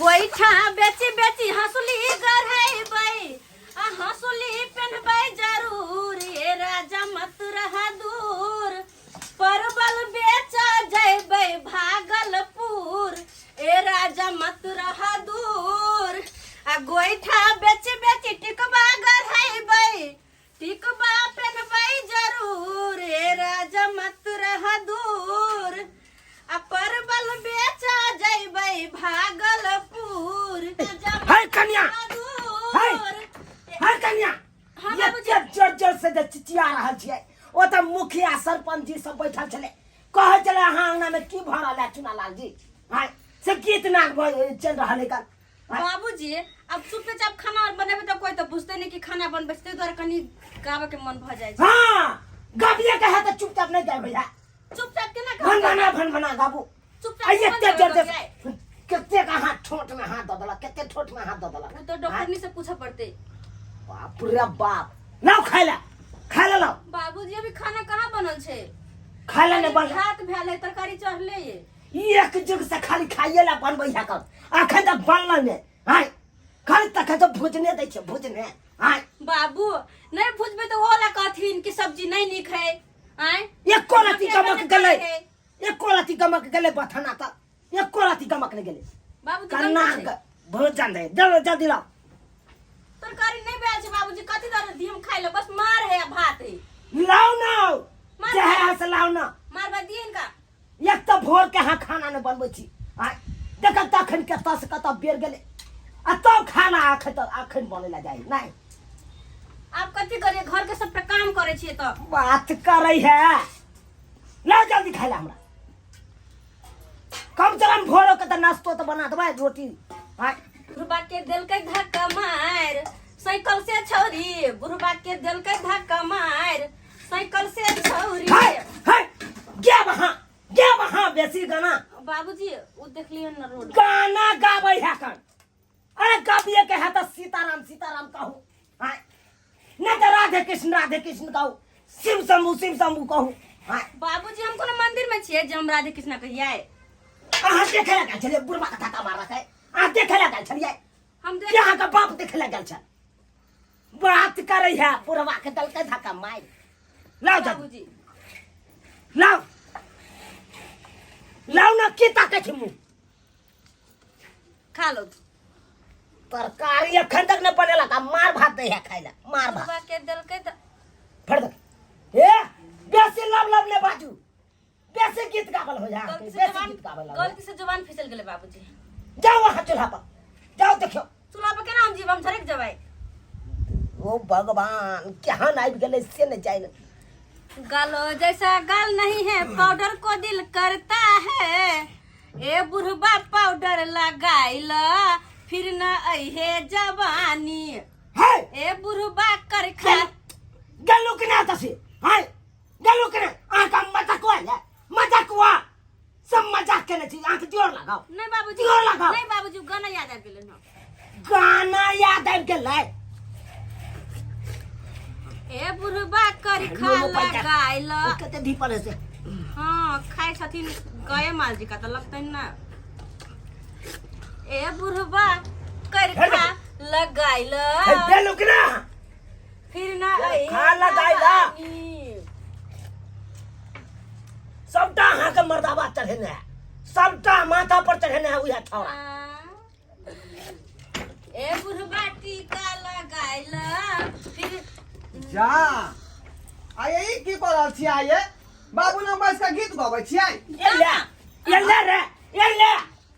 गोईठा बेची बेची हंसुली गढ़ैबै आ हंसुली पहनबै जरूर ए राजा मत रहा दूर परवल बेचा जैबै भागलपुर ए राजा मत रहा दूर आ गोईठा बेची बेची टिकबा गढ़ैबै टिकबा पहनबै जरूर ए राजा मत रहा दूर आ परवल बेचा जैबै भागलपुर हाय कन्या हाय कन्या ये जोर जोर से चिचिया रहल छियै ओ त मुखिया सरपंच जी सब बैठल छले कहै छले अहाँ अंगना में की भ रहल है चुनालाल जी हाय से गीत नाक चल रहल है कल बाबूजी अब चुपचाप खाना बनेबे तो कोई तो पूछते नहीं कि खाना बनबे ते द्वारा कनी गावे के मन भ जाय छै हां गाबिए कहे त चुपचाप नहीं जाय भैया चुपचाप केना भन बना गाबू चुपचाप आइए ते जोर से कितने का हाथ ठोट में हाथ ददला कितने ठोट में हाथ ददला वो तो डॉक्टर से पूछा पड़ते बाप रे बाप लाओ खाइला लाओ बाबूजी अभी खाना कहाँ बनल छे खाइला ने बन भात भेल है तरकारी चढ़ले ये एक जुग से खाली खाइए ला बनबै है कर अखन तक बनल ने हाय खाली तक तो भुजने दै छै भुजने हाय बाबू नहीं भुजबे तो ओला कहथिन कि सब्जी नहीं नीक है हाय एक कोलाती गमक गले एक कोलाती गमक गले बथना त एक कोलाती गमक ने गेले बाबू कन्ना भोजन दे जल्दी लाओ तरकारी नहीं भेल छै बाबूजी कथि दर दी हम खाइ ले बस मार है भात है लाओ ना चाहे से लाओ ना मारबा दियन का एक तो भोर के हां खाना ने बनबै छी हाय देख तखन के तस कत बेर गेले आ तो खाना आखन बने ला जाई नहीं आप कथि करिए घर के सब पे काम करे छिए तो बात करे है ला जल्दी खाइला हमरा कम से कम भोरो के त नाश्तो तो बना देबै रोटी हाय बुढ़बा के देलकै धक्का मार साइकिल से छौरी बुढ़बा के देलकै धक्का मार साइकिल से छौरी हाय हाय गे वहां बेसी गाना बाबूजी उ देखलिए न रोड गाना गाबै है कन अरे गाबिए के है त सीताराम कहू हाय न त राधे कृष्ण कहू शिव शंभू कहू हाय बाबूजी हम कोनो मंदिर में छिए जे हम राधे कृष्ण कहिए अहाँ देखे लगा चले बुढ़बा का धक्का मारत है आ देखे लगा चलिए हम देख यहाँ का बाप देखे लगा चल बात करे है बुढ़बा के दल के धक्का मार लाओ बाबूजी लाओ ना की ताके छी मुंह खा लो तरकारी अखन तक न बनेला का मार भात दे है खाइला मार भात बुढ़बा के देलकै फड़ दे ए बेसी लब ले बाजू बेसी गीत गावल हो जा बेसी गीत गावल गलती से जुबान फिसल गेले बाबूजी जाओ वहां चूल्हा पर जाओ देखो चूल्हा पर केना हम जीव हम झरक जबै ओ भगवान कहां आबि गेले से न जाय गालो जैसा गाल नहीं है पाउडर को दिल करता है ए बुढ़बा पाउडर लगाइला फिर न अहे जवानी है ए बुढ़बा कर खा गलू के ना तसे हाय गलू के आ का मजाक हुआ सब मजाक के नहीं आंख जोर लगाओ नहीं बाबूजी जोर लगाओ नहीं बाबूजी गाना याद आ गेले न गाना याद आ गेले ए बुढ़बा कर खा लगाइला कते धी पड़े से हां खाए छथिन गए माल जी का त लगतै ना ए बुढ़बा कर खा लगाइला गलू के ना फिर ना अहे खा लगाइला सबटा अहाँ के मर्दाबा चढ़ेने है सबटा माथा पर चढ़ेने है उया छौड़ा ए बुढ़बा टीका लगाइला फिर जा आये ई की करल छी आये बाबू ने बस का गीत गाबै छी आय ये ले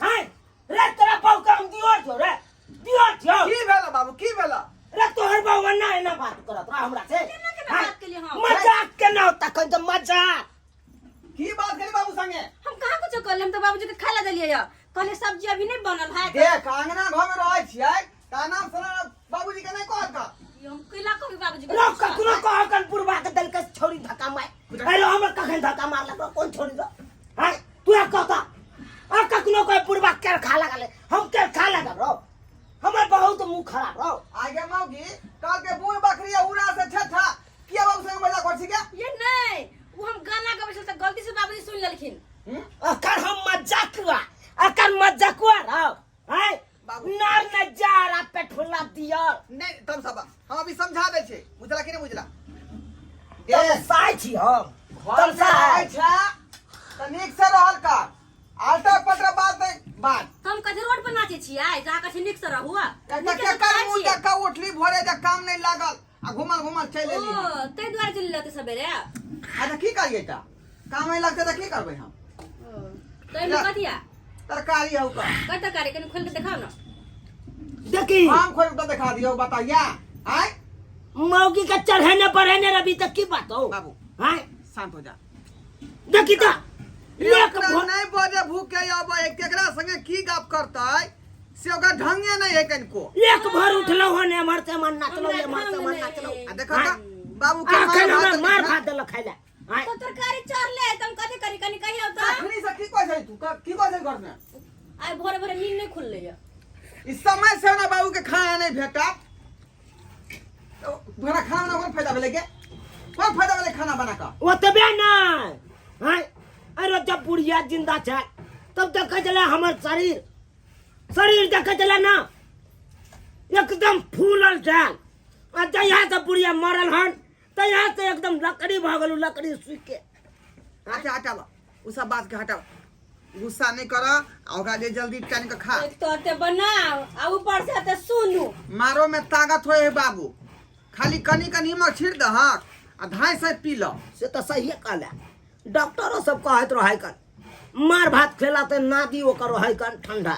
हाय रे तेरा पाउ का हम दियो छो की भेला बाबू की भेला रे तोहर बाबू ना एना बात करत रहा हमरा से बात के लिए हम मजाक के ना तखन त मजाक की बात करी बाबू संगे हम कहां कुछ कर लेम तो बाबूजी के खाला देलिए या कहले सब्जी अभी नहीं बनल है देख अंगना घर में रहै छी आय का नाम सुना बाबूजी के नहीं कहत का हम किला कभी बाबूजी रो ककरो कह कन पुरवा के दल के छोरी धक्का मार अरे हमरा कखन धक्का मारला कौन छोरी दो हाय तू कहता आ ककनो कोई पुरवा के खा लागले हम के खा लगा रो हमर बहुत मुंह खराब रो आगे मौगी काल के बूढ़ बकरी उड़ा से छठा किया बाबू संगे मजाक कर छी के ये नहीं वो हम गाना गाबै छ त गलती से बाबूजी सुन लेलखिन अकर हम मजाक हुआ अकर मजाक हुआ रो हाय छिया नहीं तब सब हम अभी समझा दे छे बुझला कि नहीं बुझला तब साय छी हम तब साय त नीक से रहल का आल्टा पत्र बात तुम कथि रोड पर नाचे छियै जा कथि निक से रहू के कर मुंह का उठली भोरे जा काम नहीं लागल आ घुमल चले ली ओ तै द्वार चल लेते सबेरे अच्छा की करिए ता काम नहीं लगते त की करबै हम तै में कथिया तरकारी हौ का कत तरकारी कनि खोल के दिखाओ ना देखी हम खोल के दिखा दियो बताइया आय मौगी का चढ़ने पढ़ने अभी तक की बात हो बाबू हां शांत हो जा देखी तो एक नहीं बजे भूखे अब केकरा संगे की गप करतै से ओकर ढंगे नहीं है कनको एक भर उठलो होने मरते मन नाचलो ये मरते मन नाचलो आ देखो त बाबू के आखन मार भात देल खाइला हां तो तरकारी चढ़ ले तुम कथि करी कनि कहियो त अखनी से की कहै तू की कहै घर में आइ भोरे भोरे नींद नहीं खुलले या इस समय से ना बाबू के खाना नहीं भेटा तो भरा खाना ना कोन फायदा भेले के कोन फायदा भेले खाना बना का ओतबे नहीं हां अरे जब बुढ़िया जिंदा छ तब तक चला हमर शरीर देख चला ना एकदम फूलल छ आ जहिया से बुढ़िया मरल हन तहिया से एकदम लकड़ी भ गेलु लकड़ी सूख के अच्छा हटाओ उ सब बात के हटाओ गुस्सा नहीं कर ओकरा ले जल्दी टाइम के खा एक तो ते बनाओ आ ऊपर से ते सुनू मारो में ताकत होए है बाबू खाली कनी कनी नमक छिड़ दहक आ धाय से पी लो से तो सही कहला डॉक्टरों सब कहत रहै कन मार भात खेला ते नादी ओकर रहै कन ठंडा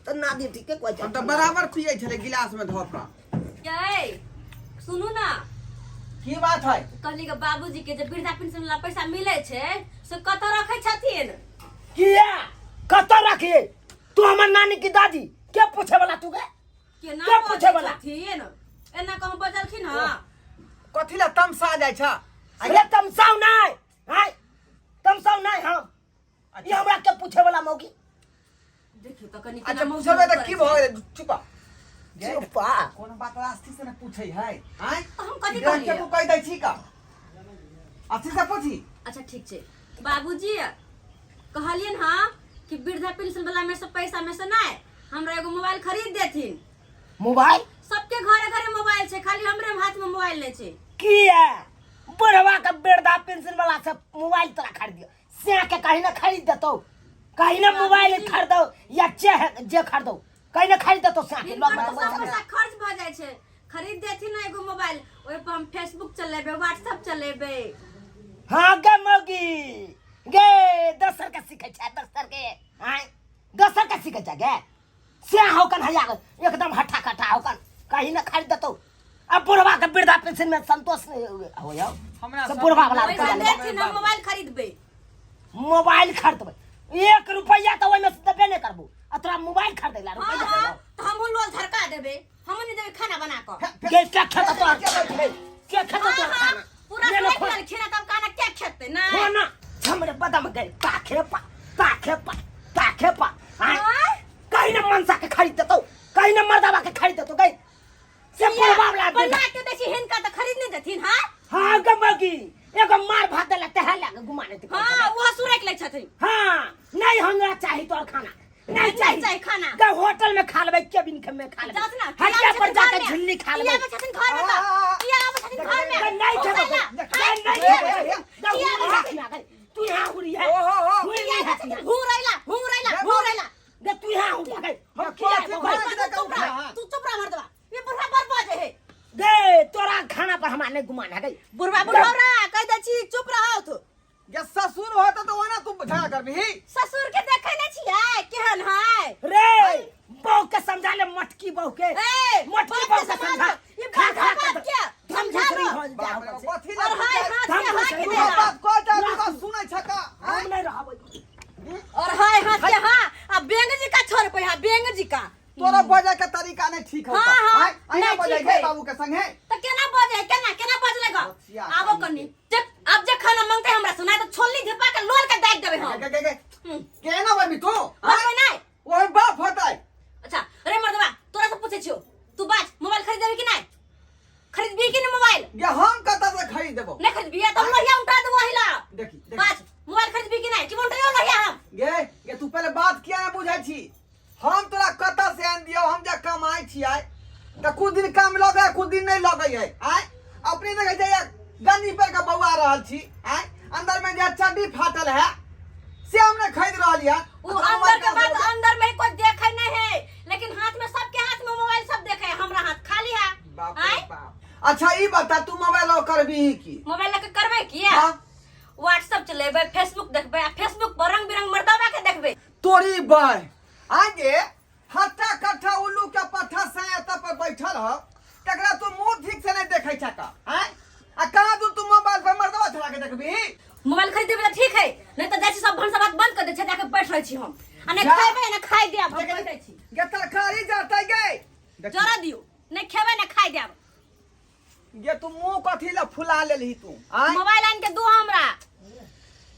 तो नादी ठीक है कोई हम तो बराबर पिए छले गिलास में धो का ये सुनू ना की बात है कहली के बाबूजी के जब वृद्धा पेंशन वाला पैसा मिले छे से कत रखे छथिन किया कत रखिए तू हमर नानी की दादी के पूछे वाला तू के के क्या ना पूछे वाला? छथिन एना कहूं बजलखिन हां कथी ला तमसा जाय छ अरे तमसाव नहीं हाय तमसाव नहीं हम ये हमरा के पूछे वाला मौगी देखियो तो कनि अच्छा पूछबे त की भ गेले चुप चुपा कोन बात रास्ती से न पूछै है आय हम कथि देख के कहलिए तू कह दै छी का अच्छी से पूछी अच्छा ठीक छे बाबूजी कहलियन हां कि वृद्धा पेंशन वाला में से पैसा में से नहीं हमरा एगो मोबाइल खरीद देथिन मोबाइल सबके घरे घरे मोबाइल छे खाली हमरे हाथ में मोबाइल नहीं छे किया बुढ़वा का वृद्धा पेंशन वाला सब मोबाइल तोरा खरीद दियो से के कहीं ना खरीद देतो कहीं ना मोबाइल खरीदो या जे खरीदो कहीं ना खरीद देतो से के लोग सब पैसा खर्च भ जाय छे खरीद देथिन ना एगो मोबाइल ओय पर हम फेसबुक चलेबे व्हाट्सएप चलेबे हां गे मौगी गे दसर का सीखे छ दसर के हां दसर का सीखे छ गे से होकन हया एकदम हठा कठा होकन कहीं ना खरीद देतो अब बुढ़वा के वृद्धा पेंशन में संतोष नहीं हो जाओ हमरा सब बुढ़वा वाला पैसा देथिन हम मोबाइल खरीदबे मोबाइल खरीदबे 1 रुपया तो ओइ में से देबे नहीं करबो अतरा मोबाइल खरीदेला रुपया हां तो हम लोग धरका देबे हम नहीं देबे खाना बना के के क्या खाता तो क्या खाता तो खाना पूरा प्लेट खिला तब खाना क्या खेते ना हो ना हमरे बदम गए ताखे पा हां कहीं ना मनसा के खरीद देतो कहीं ना मर्दावा के खरीद देतो गई से बुढ़वा वाला बना के देसी हिनका तो खरीद नहीं देथिन हां हां गमगी एगो मार भात देला तेहा लागे घुमाने ते हां वो सुरक ले छथिन हां नहीं हमरा चाहिए तोर खाना नहीं चाहिए खाना ग होटल में खा लेबे केबिन में खा लेबे जात ना हटिया पर जाके झिल्ली खा लेबे या छथिन घर में तो या छथिन घर में नहीं छथिन नहीं तू यहां हुरी है हूं रैला ग तू यहां हुरी है हम तू चुप रह मर्दवा ये बुढ़ा बर्बाद है गे तोरा खाना पर हमरा नहीं गुमान है गई बुढ़वा कह दे छी चुप रहो तू ये ससुर होता तो ओना तू झगड़ा करबी ससुर के देखे नहीं छियै केहन है रे बहू के समझा ले मटकी बहू के ए मटकी बहू के समझा ये बात क्या समझा लो कथी और हाय हाथ के हाथ के तू देला बात को जा तू सुनै छका हम नहीं रहबै और हाय हाथ के हां अब बेंग जी का छोड़ पे हां बेंग जी का तोरा बजे के तरीका नहीं ठीक होता हाँ, आइना नहीं बजे ठीक गए है। बाबू के संगे तो केना बजे केना बजलेगा बचिया आबो कनी जब अब जे खाना मांगते हमरा सुना तो छोलनी झपा के लोल के दाग देबे हम के ना बबी तू बजबै नहीं ओए बाप होतै अच्छा अरे मर्दवा तोरा से पूछे छियो तू बाज मोबाइल खरीद देबे कि नहीं खरीदबी कि नहीं मोबाइल ये हम कत से खरीद देबो नहीं खरीदबी तो लोहिया उठा देबो हिला देखी बाज मोबाइल खरीदबी कि नहीं कि उठायो लोहिया हम ये तू पहले बात किया ना बुझाई छी हम तोरा कत से आन दियो हम जा कमाई छियै तो कुछ दिन काम लगे कुछ दिन नहीं लगे है आय अपनी देखे जाइए गंजी पर का बउआ रहल छी आय अंदर में जे चड्डी फाटल है से हमने खरीद रहल है वो अंदर के बात अंदर में कोई देखे नहीं है, लेकिन हाथ में सबके हाथ में मोबाइल सब देखे है, हमरा हाथ खाली है। बाप रे बाप। अच्छा ई बता तू मोबाइल करबी की मोबाइल लेके करबे किया हाँ? व्हाट्सएप चलेबे, फेसबुक देखबे, फेसबुक पर रंग बिरंग मर्दावा के देखबे। तोरी बह आगे हट्टा कट्ठा उल्लू के पट्ठा सहायता पर बैठल हो तकरा तू मुंह ठीक से नहीं देखे छका हैं आ कहां तू मोबाइल पर मर्दवा चला के देखबी। मोबाइल खरीदे तो ठीक है, नहीं तो जैसे सब भन बात बंद कर दे छै, जाके बैठ रही छी हम आ नहीं जा। खाइबे ना खाइ देब, हम बैठै छी। गे तरकारी जाते गे जरा दियो, नहीं खेबे ना खाइ देब। गे तू मुंह कथी ला फुला लेलही तू आय मोबाइल आन के दू हमरा।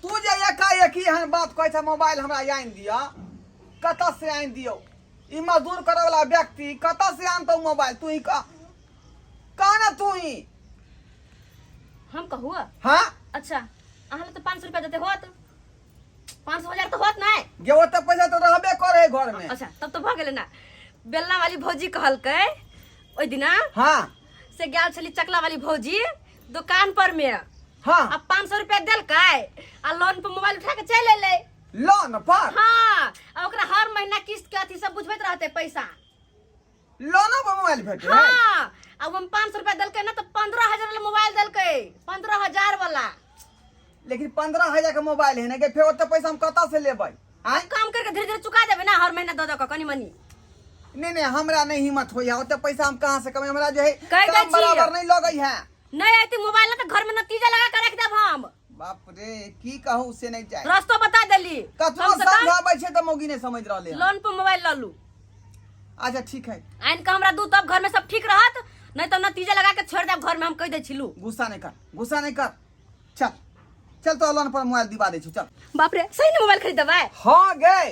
तू जे एकाएक एहन बात कहै छै मोबाइल हमरा आइन दिया कतऽ से आइन दियो ई मजदूर करे वाला व्यक्ति कतऽ से आनतौ मोबाइल तू ही का ना तू ही हम कहू हां अच्छा अहाँ तो 500 रुपया देते होत, 500,000 तो होत नहीं। गे ओते पैसा तो रहबे करे घर में। अच्छा तब तो भ गेले ना। बेलना वाली भौजी कहलकै ओइ दिना हां से गेल छली चकला वाली भौजी दुकान पर में, हां अब 500 रुपया देलकै आ लोन पर मोबाइल उठा के चल एलै। लोन पर हाँ आ ओकरा हर महीना किस्त के अथी सब बुझबैत रहते पैसा। लोन पर मोबाइल भेटे हाँ अब हम 500 रुपया देलकै ना तो 15,000 वाला मोबाइल देलकै, 15,000 वाला। लेकिन 15,000 का मोबाइल है ना के फिर ओते पैसा हम कतऽ से लेबै आय काम करके धीरे धीरे चुका देबे ना, हर महीना दो कनी मनी। नहीं नहीं हमरा नहीं हिम्मत होइया ओते पैसा हम कहां से कमाई हमरा जो है कह दै काम छी। बराबर नहीं लगै है। नहीं आती मोबाइल तो घर में नतीजा लगा के रख देब हम। बाप रे की कहूं से नहीं जाए रास्ता बता देली। कतनो समझाबै छै त मौगी नहीं समझ रहले लोन पर मोबाइल ल लू। अच्छा ठीक है आइन का हमरा दू तब घर में सब ठीक रहत, नहीं तो नतीजा लगा के छोड़ देब घर में, हम कह दे छिलू। गुस्सा नहीं कर चल चल तो लोन पर मोबाइल दिवा दे छी चल। बाप रे सही ने मोबाइल खरीद देबै। हां गए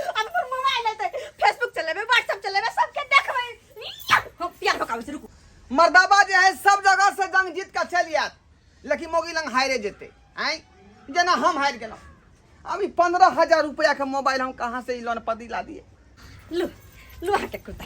अब पर मोबाइल लेते फेसबुक चलेबे, व्हाट्सएप चलेबे, सबके देखबै। हम प्यार बकावे से रुकू। मर्दाबा जे है सब जगह से जंग जीत का चलियात लेकिन मौगी लंग हारे जेते आय जेना हम हार गेलौ। अभी 15,000 रुपया का मोबाइल हम कहां से लोन पर दिला दिए। लू लू हटे कुर्ता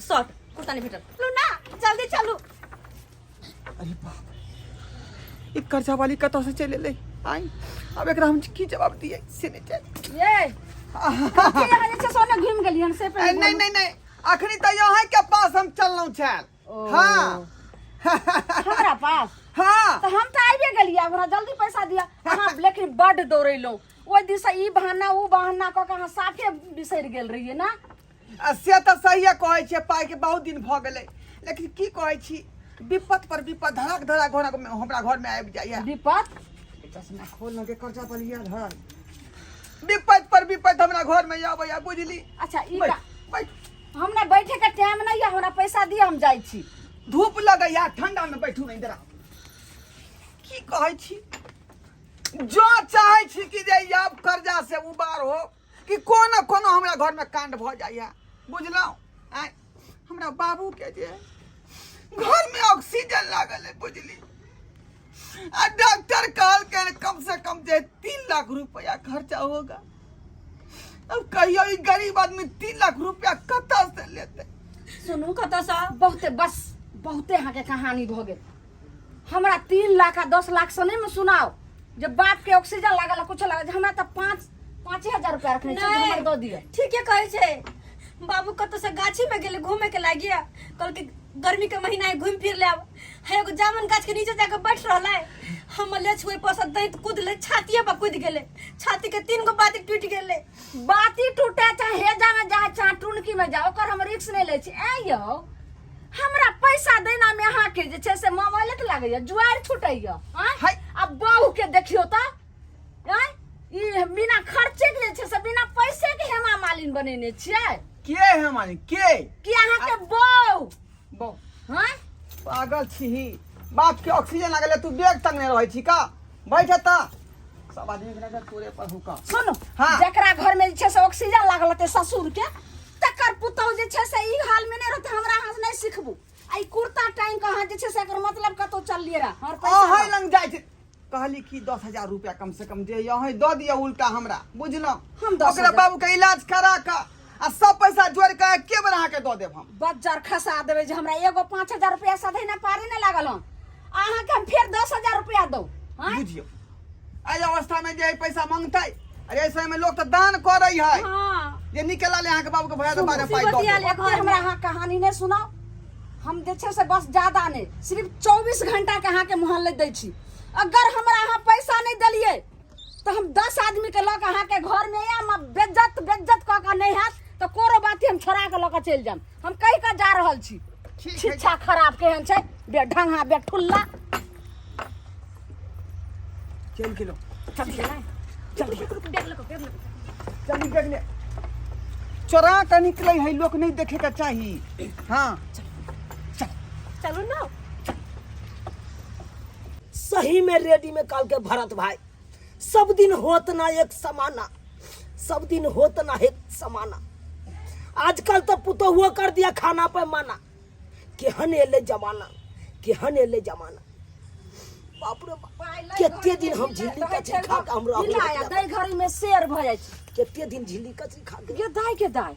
शॉर्ट कुर्ता नहीं भेटल, लू ना जल्दी चलू। अरे बाप रे एक कर्जा वाली कतौ से चले ले आई अब एकरा हम की जवाब दिए से नहीं चल ये कथि लगा जे छै सोने घूम गेलियन से पे। नहीं अखनी त यहाँ के पास हम चललौ छल। हां हमरा पास हां तो हम तो आइबे गेलिए, हमरा जल्दी पैसा दिया। अहाँ लेकिन बड दौड़ैलो ओइ दिस ई बहाना उ बहाना क के अहाँ साफे बिसरि गेल रहिए ना। से त सहिए कहै छै पाई के बहुत दिन भ गेलै लेकिन की कहै छी विपत पर विपत धड़क धड़क हमरा घर में आबि जाइए। विपत चश्मा खोल के कर्जा पर लिया धर विपत पर विपत हमरा घर में आबैया बुझली। अच्छा ई बैठ, का बैठ। हमरा बैठे के टाइम नहीं है, हमरा पैसा दिया हम जाई छी। धूप लगैया ठंडा में बैठू नहीं जरा की कहै छी जो चाहे छी कि जे अब कर्जा से उबार हो कि कोनो कोनो हमरा घर में कांड भ जाइया बुझलौ। आय हमरा बाबू के जे घर में ऑक्सीजन लागल है बुझली आ डॉक्टर कहल के कम से कम जे 3 लाख रुपया खर्चा होगा। अब कहियो ई गरीब आदमी 3 लाख रुपया कतऽ से लेते। सुनू कत सा बहुते बस बहुते यहाँ के कहानी भ गेल। हमरा 3 लाख आ 10 लाख से नहीं में सुनाओ जब बाप के ऑक्सीजन लागल कुछ लागल, हमरा तो 5,000 रुपया रखने छै हमर दो दिए। ठीक है कहै छै बाबू कत से गाछी में गेले घूमे के लागिया, कल के गर्मी के महीना है घूम फिर ले आब है एगो जामुन गाछ के नीचे जाके बैठ रहले, हम ले छुए पसंद दैत कूदले छातीए पर कूद गेले, छाती के 3 गो बाती टूट गेले। बाती टूटे चाहे हेजा में जाए चाहे टुनकी में जाओ ओकर हम रिस्क नहीं ले छी। ए यो हमरा पैसा देना में अहाँ के जे छै से मोबाइल त लागैया जुआर छुटैया। हाय। अब बहू के देखियो त ई बिना खर्चे के जे छै से बिना पैसे के हेमा मालिन बनेने छियै। के है मानी के कि अहाँ के बहू बो हां पागल छी बाप के ऑक्सीजन लागले तू बैग तक नहीं रहै छी का बैठ त सब आदमी के तोरे पर हुका। सुनो हाँ। जकरा घर में जे छै से ऑक्सीजन लागल ते ससुर के तकर पुतौ जे छै से ई हाल में नहीं रहते हमरा हाथ नहीं सिखबू। आई कुर्ता टाइम कहां जे छै से एकर मतलब कतो चलिए रा और पैसा अहै लंग जाय छै कहली कि 10,000 रुपया कम से कम दे यहीं द दिया उल्टा हमरा बुझलो। हम 10,000 ओकरा बाबू के इलाज करा का आ सब पैसा खसा जोड़ के के बना के दो देब हम बज्जर खसा देवे जे हमरा एगो 5000 रुपया सधै ना पारे ने लागल हम अहाँ के हम फिर 10000 रुपया दो हां बुझियो आई अवस्था में जे पैसा मांगतै अरे ऐसे में लोग तो दान करे है हां ये निकला ले अहाँ के बाबू के भैया तो बारे पाई दो एते हमरा अहाँ कहानी ने सुनाओ हम जे छै से बस ज्यादा नहीं सिर्फ 24 घंटा के अहाँ के मोहल्ले दै छी अगर हमरा अहाँ पैसा नहीं दलिए तो हम 10 आदमी के लक अहाँ के घर में या बेइज्जत क के नहीं हैत तो कोरो बात हम छोड़ा के लक चल जाम हम कहि के जा रहल छी शिक्षा खराब केहन छै बेढंगा बेठुल्ला चल किलो चल गेलै जल्दी देख ले चोरा के निकले है लोग नहीं देखे के चाहिए हाँ चलो ना सही में रेडी में काल के भरत भाई सब दिन होत ना एक समाना सब दिन होत ना एक समाना आजकल तो पुतहुआ कर दिया खाना पे माना केहन एले जमाना बाप रे बाप केते दिन हम झिल्ली कचरी खा के हमरा हिलाया दई घड़ी में शेर भ जाय छै केते दिन झिल्ली कचरी खा के के दाय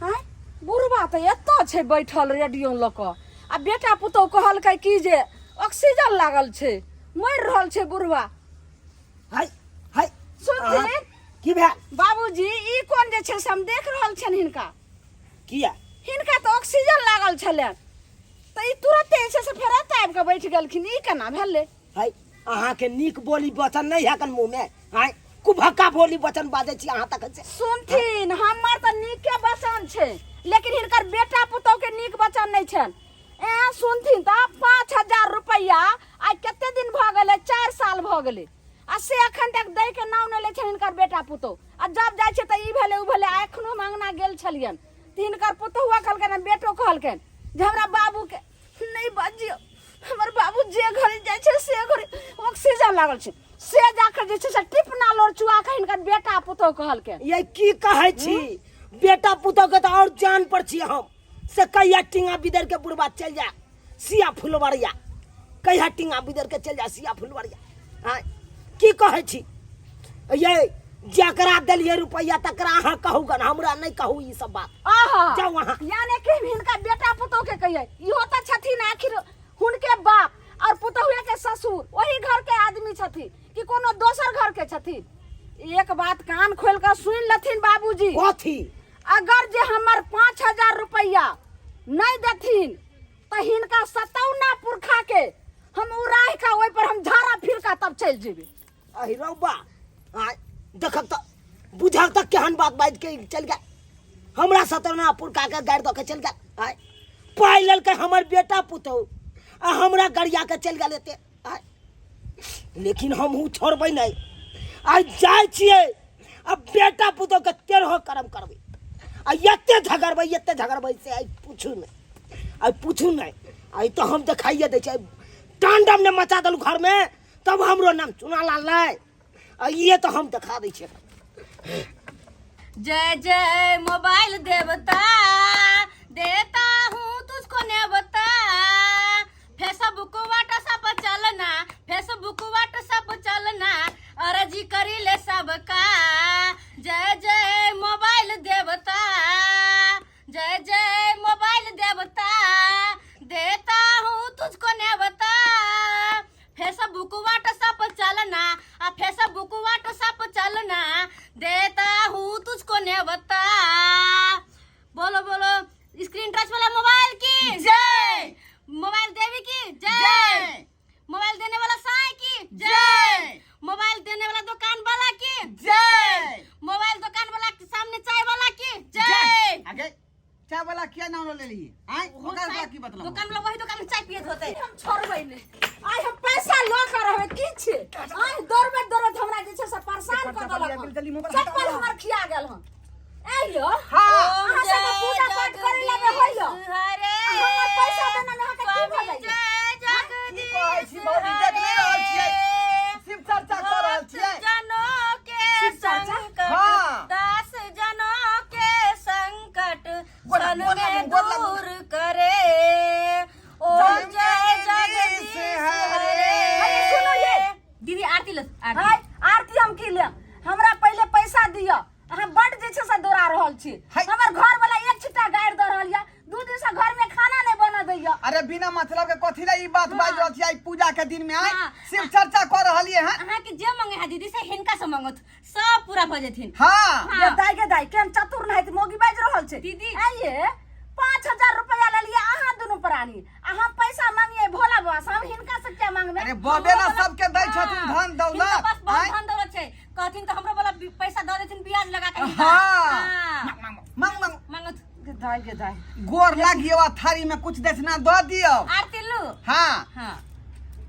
हैं बुढ़वा त एतो छै बैठल रेडियो ल क आ बेटा पुतौ कहलकै की जे ऑक्सीजन लागल छै मर रहल छै बुढ़वा हाय हाय सुनथिन की भेल बाबूजी ई कोन जे छै से हम देख रहल छन हिनका किया हिनका तो ऑक्सीजन लागल छले त ई तुरंते छै से फेरत आबि के बैठ गेलखिन ई केना भेलै हाय अहाँ के नीक बोली वचन नहीं है कन मुंह में हाय कुभक्का बोली वचन बाजै छी अहाँ तक से सुनथिन हमर त नीके वचन छै लेकिन हिनकर बेटा पुतौ के नीक वचन नहीं छन ए सुनथिन त 5000 रुपया आ कते दिन भ गेलै 4 साल भ गेलै आ से अखन तक दै के नाम नै लै छन हिनकर बेटा पुतौ आ जब जाइ छै त ई भेलै उ भेलै एखनो मांगना गेल छलियन त हिनकर पुतौआ कहलकन बेटो कहलकन जे हमरा बाबू के नहीं बजियो हमर बाबू जे घरे जाइ छै से घरे ऑक्सीजन लागल छै से जाकर जे छै से टिपना लोर चुआ के हिनकर बेटा पुतौ कहलकन ये की कहै छी बेटा पुतौ के त और जान पर छी हम से कहिया टिंगा बिदर के बुढ़वा चल जा सिया फुलवरिया कहिया टिंगा बिदर के चल जा सिया फुलवरिया हां की कहै छी ये जकरा देलिए रुपया तकरा अहाँ कहू गन हमरा नहीं कहू ई सब बात आहा जाओ वहां यानी कि हिनका बेटा पुतौ के कहिए इहो त छथिन आखिर हुनके बाप और पुतहुए के ससुर वही घर के आदमी छथिन कि कोनो दोसर घर के छथिन एक बात कान खोल के सुन लथिन बाबूजी कथी अगर जे हमर 5000 रुपया नहीं देथिन त हिनका 57 पुरखा के हम उड़ाह का ओइ पर हम झाड़ा फिर का तब चल जेबे अहि रौबा आ देखक त बुझक त केहन बात बाज के चल गया हमरा 57 पुरखा के गाड़ द के चल गया आय पाइ लेल के हमर बेटा पुतौ आ हमरा गरिया के चल गेल एते आय लेकिन हम हूँ छोड़बै नहीं आइ जाय छियै अब बेटा पुतौ के तेरहो कर्म करबै आ एते झगड़बै से आइ पूछू नहीं आइ तो हम देखाइए दै छै टांडम ने मचा दलू घर में तब हमरो नाम चुना लाल ये तो हम दिखा दै छियै जय जय मोबाइल देवता देता हूँ तुझको नेवता फेसबुक व्हाट्सएप चलना फेसबुक व्हाट्सएप चलना अर्जी करी ले सबका जय जय मोबाइल देवता जय जय मोबाइल देवता देता हूँ तुझको नेवता फेसबुक व्हाट्सएप चलना फेसबुक व्हाट्सएप चलना देता हूँ तुझको नेवता बोलो बोलो स्क्रीन टच वाला मोबाइल की जय मोबाइल देवी की जय मोबाइल देने वाला साईं की जय मोबाइल देने वाला दुकान वाला की जय मोबाइल दुकान वाला के सामने चाय वाला की जय आगे चाय वाला क्या नाम ले ली आय दुकान वाला की मतलब दुकान वाला वही दुकान में चाय पियत होते हम छोड़बै ने आइ हम पैसा ल के रहबै की छै आइ दौड़बैत हमरा जे छै से परेशान क देलक चप्पल हमर खिया गेल हन आइयो हां अहाँ सब पूजा पाठ करे लगे होइयो हरे हमर पैसा देना में अहाँ के की भ जय जगदीश कहै छी बहुत देख ले रहल छियै शिव चर्चा कर रहल छियै जनों के संकट हाँ। 10 जनों के संकट सन में दूर करे ओ जय जगदीश हरे अरे सुनो ये दीदी आरती लो हाय आरती हम की ले हमरा पहले पैसा दियो अहाँ बड जे छै से दौड़ा रहल छी हाय। हमर घर वाला दिन से घर में खाना नहीं बना दैया। अरे बिना मतलब के कथी ला ई बात हाँ। बाज रहल छी पूजा के दिन में आए हाँ। सिर्फ चर्चा कर रहलिए हैं। अहाँ के जे मांगे है दीदी से हिनका से मांगत सब पूरा भ जेथिन। हाँ ये दाई के दाई केन चतुर नहीं मोगी बाज रहल छे। दीदी। आइए 5000 रुपया ले लिए अहाँ दोनों प्राणी हम पैसा मांगिए भोला बाबा से, हम हिनका से क्या मांगबे। अरे बबे ना सबके दै छथिन धन इनका दौलत पास बहुत आय। धन दौलत छै, कहथिन तो हमरो वाला पैसा दे देथिन ब्याज लगा के हिनका। हाँ। हाँ। मांग मांग मांगत के दाई गोर लागियो थारी में कुछ दक्षिणा दो दियो। आरती लू। हाँ हाँ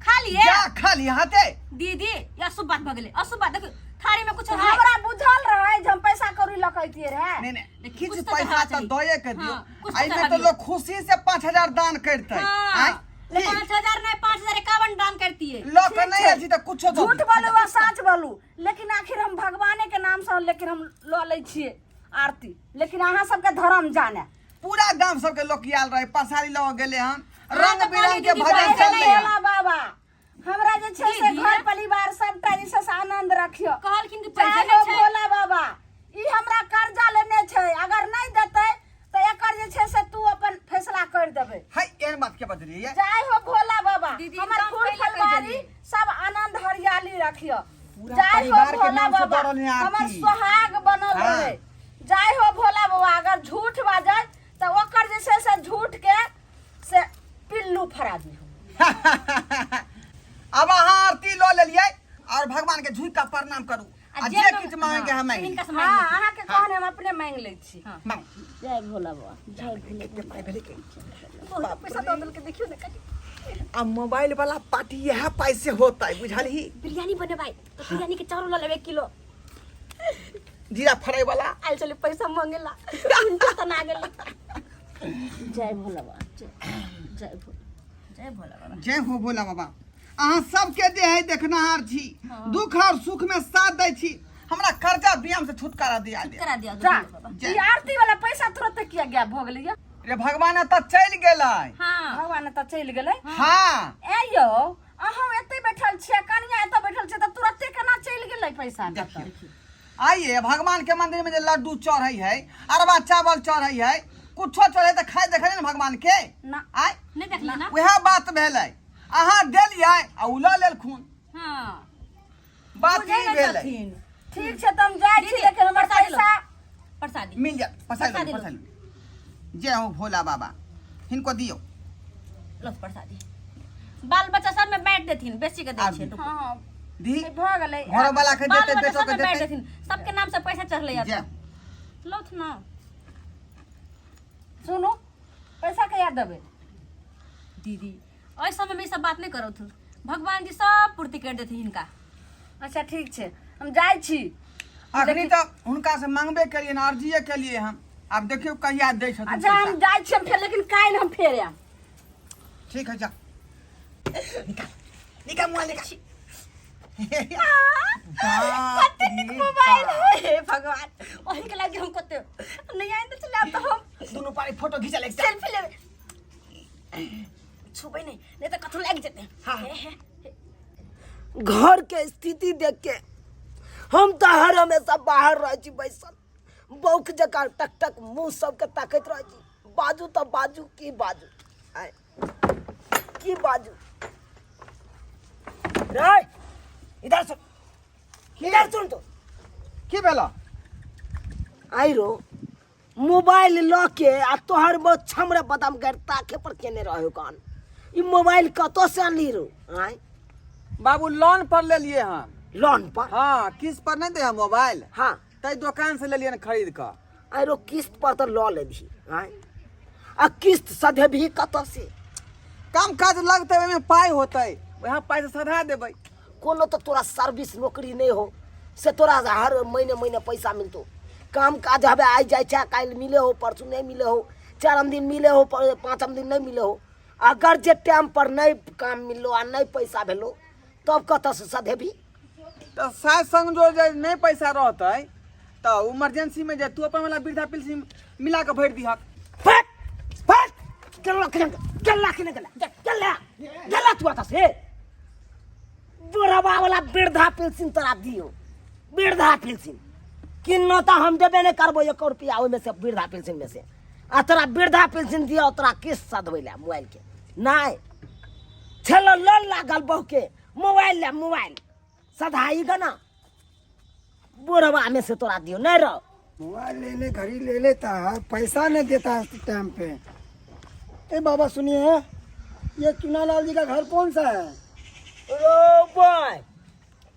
खा लिए जा खाली हाथे दीदी या शुभ बात भ गेलै अशुभ बात देखो थारी में कुछ है हमरा बुझल रहे जे हम पैसा कौड़ी लकैतिए रहे। नहीं नहीं कुछ किछ तो पैसा देना तो चाहिए। दये के दियो। हाँ, कुछ तो आई में देना तो दियो। लोग खुशी से 5000 दान करते हाँ। आय। 5000 नहीं 5051 दान करती है। लोग ठीक नहीं छै। अछि तो कुछो दो झूठ बोलू वा सच बोलू, लेकिन आखिर हम भगवाने के नाम से लेकिन हम लो ले छिए आरती, लेकिन अहाँ सबके धर्म जाने। पूरा गांव सबके लोग आयल रहे पसारी लग गेले हन हाँ, रंग तो बिरंग के दीदी भजन बाहर चलले चले हन। भोला बाबा हमरा जे छै से दीदी। घर परिवार सबटा जे छै से आनंद रखियो। कहलखिन कि पैसा जय नहीं हो छै। भोला बाबा, ई हमरा कर्जा लेने छै, अगर नहीं देतै तो एकर जे छै से तू अपन फैसला कर देबे। हाय एहन बात के बजली है। जय हो भोला बाबा, दीदी, हमर एकदम फूल पहले कह फलवारी देलिए। सब आनंद हरियाली रखियो। पूरा जय हो परिवार के भोला नाम से बाबा, दौड़ल है आरती। हमर सुहाग बनल हाँ। रहे। जय हो भोला बाबा, अगर झूठ बाजे तो ओकर जे छै से झूठ के से पिल्लू फरा दी। अब अहाँ आरती लो लेलिए और भगवान के झुक का प्रणाम करू आ जे किछ मांगे हम मांगे। हिनका से हाँ मांग अहाँ के कहने हम अपने मांग ले छी। हाँ। मांग जय भोला बाबा, जय भोला। पैसा दो दल के देखियो ना कटी आ मोबाइल वाला पार्टी यह पैसे होता है बुझल ही। बिरयानी बने भाई तो बिरयानी के चारों ला लेबे 1 किलो जीरा फ्राई वाला आइल चले पैसा मांगेला हिनका त ना गेल। जय भोला बाबा, जय भोला बाबा। जय हो भोला बाबा। अहाँ सबके दे है देखनहार छी, दुख और सुख में साथ दै छी। हमरा कर्जा बियाम से छुटकारा दिया दे। करा दिया जा बाबा। जय। ई आरती वाला पैसा तुरंत किया गया भ गेलै। रे भगवान त चल गेलै। हां भगवान त चलि गेलै। हाँ ए यो अहाँ एते बैठल छियै, कनिया एते बैठल छै त तुरंते केना चलि गेलै पैसा। देखिए आइए भगवान के मंदिर में जो लड्डू चढ़े है अरबा चावल चढ़े है कुछो चढ़े तो खाए देखे ना भगवान के ना आय नहीं देखली ना। वह बात भेलै। अहाँ देलिए आ उ लऽ लेलखुन हां बात ई भेलै। ठीक छै त हम जाइ छी, लेकिन हमर पैसा प्रसादी मिल जा प्रसादी पसाई लो। पसाई। जय हो भोला बाबा हिनको दियो। लो प्रसादी बाल बच्चा सब में बांट देथिन बेसी के दै आब छै। दी। हां दी भ गेलै। घर वाला के बाल देते बच्चा बेटो सब के में बांट देते। देथिन सबके नाम से पैसा चढ़ले जय। या लो ना। सुनो पैसा कहिया देबै। दीदी ओइ समय में ई सब बात नहीं करो थू, भगवान जी सब पूर्ति कर देथिन हिनका। अच्छा ठीक छै हम जाइ छी। अखनी तो हुनका से मांगबे करिए ना अर्जिए के लिए हम। अब देखियो कहिया दै छथिन अच्छा हम पैसा। जाइ छी हम फेर, लेकिन काल्हि हम फेर आयब। ठीक है जा निकाल निकाल मोबाइल निकाल। कते निक मोबाइल है भगवान, ओही के लागे हम कते नहीं आइन तो चले अब तो हम दोनों पारी फोटो खींचा ले। सेल्फी लेबे छुबे नहीं तो कथु लग जेते। हाँ। घर के स्थिति देख के हम तो हर हमेशा बाहर रह छी बैसल, बौख जका टक टक मुंह सबके ताकैत रह छी। बाजू तो बाजू की बाजू आय की बाजू रे इधर सुन तो की भेला। आई रो मोबाइल ल के आ तोहर बहुत छमरे बदाम कर ताके पर केने रहो कान। ई मोबाइल कतो से आनली रो आय बाबू लोन पर ले लिए हम। लोन पर। हाँ किस पर नहीं दे हम मोबाइल हाँ तई दुकान से ले लिए खरीद कर। आरो किस्त पर तो ल लेभी आय आ किस्त सधे भी कतो से काम काज लगते ओहिमे पाई होते वहाँ पाई से सधा देबै। कोनो तो तोरा सर्विस नौकरी नहीं हो से तोरा हर महीने महीने पैसा मिलतो। काम काज हवे आई जाए छा, काल मिले हो परसों नहीं मिले हो, 4 दिन मिले हो 5 दिन नहीं मिले हो। अगर जे टाइम पर नहीं काम मिलो आ नहीं पैसा भेलो तब कत से सधेभी। तो शायद संग जो जे नहीं पैसा रहते तो इमरजेंसी में जे तू अपन वाला वृद्धा पेंशन मिला के भर दिहक। फट फट गल्ला तू आता से बुढ़वा वाला वृद्धा पेंशन तोरा दियो। वृद्धा पेंशन किन्नो तो हम देबे नहीं करबो 1 रुपया ओहि में से वृद्धा पेंशन में से। आ तोरा वृद्धा पेंशन दिया तोरा किस्त सधबै ले मोबाइल के नहीं छलो लोन लागल बहु के मोबाइल ले मोबाइल सधाई गना बुढ़वा में से तोरा दियो नहीं रहो मोबाइल लेने घड़ी ले लेता है, पैसा नहीं देता है टाइम पे। ए बाबा सुनिए, ये चुनालाल जी का घर कौन सा है? रो भाई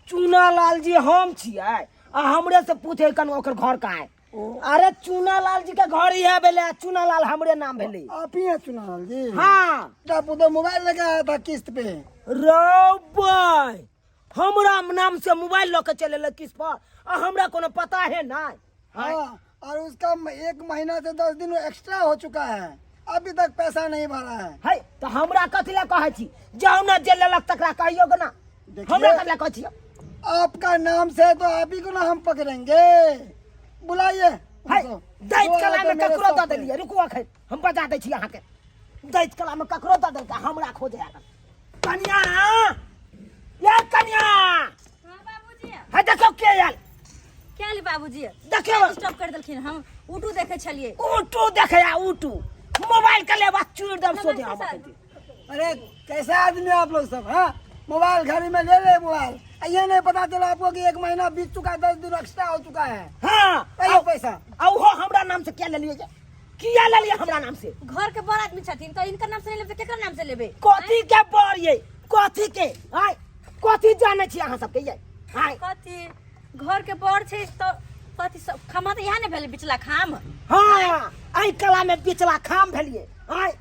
चुनालाल जी हम छियै आ हमरे से पूछे कन ओकर घर कहाँ है। अरे चुनालाल जी के घर ही है बेले, चुनालाल हमरे नाम भेले। आप ही हैं चुनालाल जी? हाँ आप उधर मोबाइल लेके आया था किस्त पे। रो भाई हमरा नाम से मोबाइल लेके चले किस पर आ हमरा कोनो पता है ना। हाँ, और उसका 1 महीना से 10 दिन एक्स्ट्रा हो चुका है, अभी तक पैसा नहीं भरा है। तो हमरा कथी ला कहै छी, जाऊ ना जे लेलक तकरा कहियो ग ना, हमरा कथी ला कहै छी। आपका नाम से तो आप ही को ना हम पकड़ेंगे, बुलाइए। दैत कला में ककरो दऽ देलियै, रुकू अखन हम बता दै छी अहाँके। दैत कला में ककरो दऽ देलकै, हमरा खोजे आगल। कन्या ये कन्या, हां बाबूजी है देखो के आयल। क्या ली बाबूजी देखियो स्टॉप कर देलखिन, हम उटू देखे छलिए। उटू देखे आ उटू मोबाइल के ले बात चूर दम सोचे हम कहते। अरे कैसे आदमी आप लोग सब? हाँ, मोबाइल घर में ले मोबाइल, ये नहीं पता चला आपको कि 1 महीना बीत चुका है, 10 दिन एक्स्ट्रा हो चुका है। हां कहियो पैसा औ हो हमरा नाम से क्या ले लिए, किया ले लिए हमरा नाम से? घर के बड़ आदमी छथिन तो इनका नाम से नहीं लेबे, केकर नाम से लेबे? कथी के बर ये, कथी के आय कथी जाने छी अहाँ सब के ये आय? कथी घर के बड़ छै तो कथी सब खामा तो यहाँ ने भेले बिचला खाम। हाँ आई कला में बिचला खाम भेलिए आय,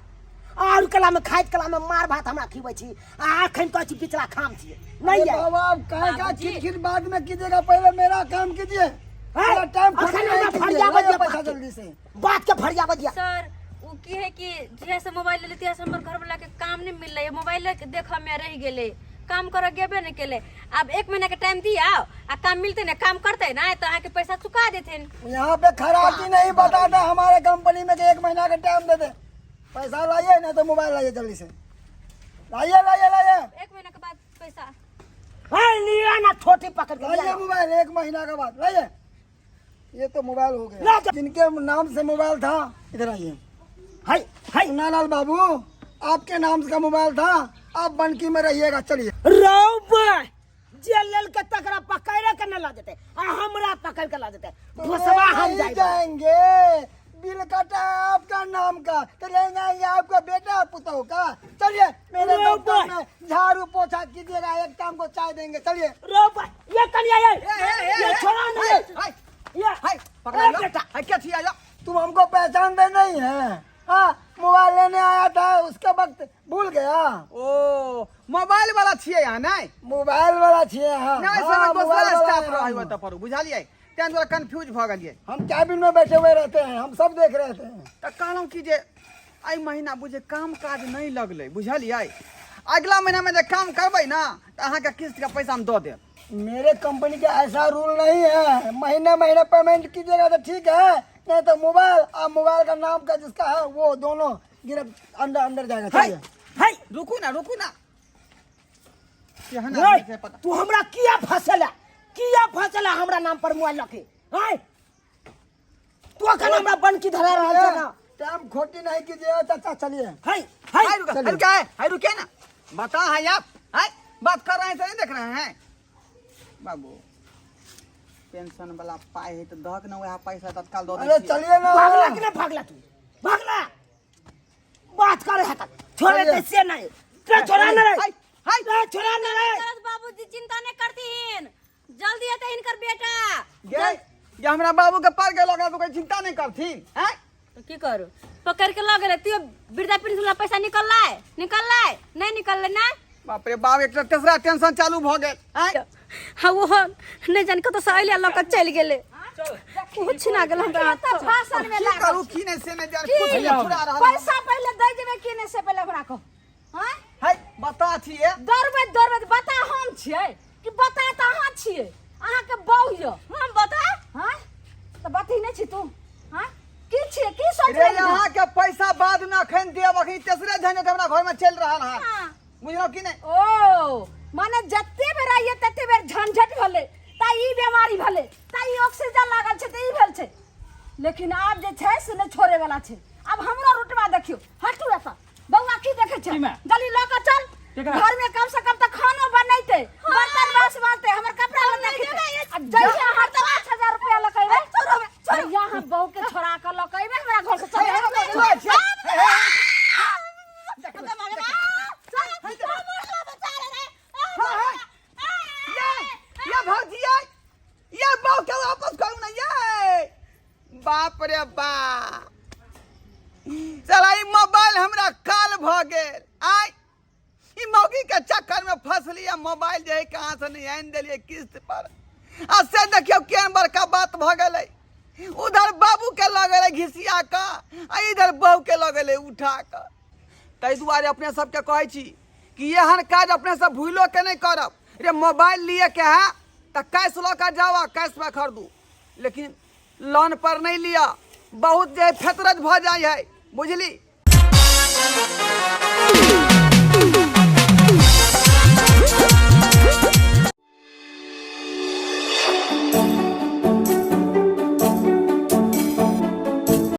और कला में खाइत कला में मार भात हमरा खिबै छी आ अखन कहै छी बिचला खाम छिए नहीं अरे है। बाबा आप कहाँ का बाबूजी। खिटखिट बाद में कीजिएगा, पहले मेरा काम कीजिए। हैं? टाइम अखन हमरा फरिया बजिया पैसा जल्दी से। बात के फरिया बजिया। सर वो की है कि जैसे मोबाइल ले लेती है हमर घर वाला के काम नहीं मिल रहा है, मोबाइल देखा में रह गेले, काम कर गेबे नहीं केले। अब 1 महीना के टाइम दिया आ काम मिलते ना, काम करते ना तो आके पैसा चुका देते। यहाँ पे खराबी नहीं बताता हमारे कंपनी में कि 1 महीना का टाइम दे दे। पैसा लाइए नहीं तो मोबाइल लाइए जल्दी से, लाइए लाइए लाइए 1 महीना के बाद पैसा हां लिया ना छोटी पकड़ के लाइए लिया। मोबाइल 1 महीना के बाद लाइए। ये तो मोबाइल हो ला गया जा। जिनके नाम से मोबाइल था, इधर आइए। हाय हाय नालाल बाबू, आपके नाम का मोबाइल था, आप बनकी में रहिएगा। चलिए रौब जे लेल के तकरा पकड़ के न ला देते आ हमरा पकड़ के ला देते भोसवा हम नहीं जाएंगे। जाएंगे, बिल कटा है आपका नाम का, तो ले जाएंगे आपका बेटा और पुतोह का। चलिए मेरे दफ्तर में झाड़ू पोछा कीजिएगा, एक टाइम को चाय देंगे। चलिए रौब ये कनिया ये छोड़ा नहीं ये हाय पकड़ ए लो बेटा हाय क्या थी आया। तुम हमको पहचानते नहीं है? हाँ, मोबाइल लेने आया था उसके वक्त भूल गया। ओ मोबाइल वाला छिए यहाँ नहीं मोबाइल वाला छिए। हाँ नहीं हाँ, समझ मोबाइल दूसरा वाला स्टाफ है रहा हम। हुआ तो पर बुझालिए तें थोड़ा कंफ्यूज भ गेलिए। हम कैबिन में बैठे हुए रहते हैं, हम सब देख रहे थे। तो कहलहुँ कि जे एहि महीना बुझे काम काज नहीं लगले, बुझलिए अगला महीना में जे काम करबै ना तो अहाँके किस्त का पैसा हम दऽ देब। मेरे कंपनी का ऐसा रूल नहीं है, महीने महीने पेमेंट कीजिएगा तो ठीक है, नहीं तो मोबाइल और मोबाइल का नाम का जिसका है वो दोनों गिरफ्त अंदर अंदर जाएगा। हाय चलिए हाय रुकू ना यहाँ ना रे, मुझे पता तू हमरा किया फसला हमरा नाम पर मोबाइल लके हाय तू अखन हमरा बन की धरा रहल छ ना। टाइम खोटी नहीं कीजिएगा चाचा। चलिए हाय हाय हाय रुका है रुके ना बता है आप हाय बात कर रहे हैं तो नहीं देख रहे हैं बाबू। पेंशन वाला पाई है तो दहक ना वह पैसा तत्काल दो अरे चलिए ना। भागला कि नहीं भागला तू भागला बात करे है तक छोड़े चलिए। तो से नहीं ते छोड़ा न रे हाय हाय ते छोड़ा न रे। सरस बाबूजी चिंता नहीं करतीन, जल्दी आते इनकर बेटा। गे ये हमरा बाबू के पार गेल ओकरा तो कोई चिंता नहीं करथिन हैं। तो की करू पकड़ के लगे रहती वृद्धा पेंशन वाला पैसा निकल लाए नहीं निकल ना। बाप रे बाप एक तेसरा टेंशन चालू भ गेल हैं। हाँ वो नहीं जान कत से अलिया लक चल गेले, कुछ ना गेल हमरा हाथ। भाषण में की लागल करू की नहीं से नहीं जान कुछ नहीं छुड़ा रहा पैसा पहले दे देबे कि नहीं से पहले हमरा को हां है बता छिए दरबे बता हम छियै कि बता त अहाँ छियै, अहाँ के बहु यो हम बता हां तो बती नहीं छी तू हां की छियै की सोच रे रही यहाँ के पैसा बाद में अखन देब अखन तेसरे झंझट हमरा घर में चल रहा है हां बुझलो कि नहीं। ओ माने जत्ते बेर आइए तत्ते बेर झंझट भले ता ई बीमारी भले ता ई ऑक्सीजन लागल छै त ई भेल छै लेकिन आप जे छै से नहीं छोड़े वाला छै। अब हमरा रुटवा देखियो, हटू ऐसा बउआ की देखे छै, जल्दी ल के चल। घर में कम से कम तो खानो बनैते, बर्तन बास बाते, हमर कपड़ा लत्ता खींचे। अब जइसे हर 5000 रुपया लकैबे, यहाँ बहू के छोड़ा के लकैबे हमरा घर से चल। ये भौजिया, ये बहू के वापस करू ना ये। बाप रे बाप, चला ई मोबाइल हमरा काल भ गेल। आई ई मौगी के चक्कर में फंस लिया। मोबाइल जे है कहाँ से नहीं आन दिलिए किस्त पर। आ से देखियो केहन बड़का बात भ गेलै। उधर बाबू के लगेले घिसिया का, आ इधर बहू के लगेले उठा का। ताहि दुआरे अपने सबके कहै छी कि एहन काज अपने सब भूलो के नहीं करब। रे मोबाइल लिए के है तो कैश लो कर जावा, कैश में खरीदू, लेकिन लोन पर नहीं लिया। बहुत जे फेतरज भ जाए है, बुझली।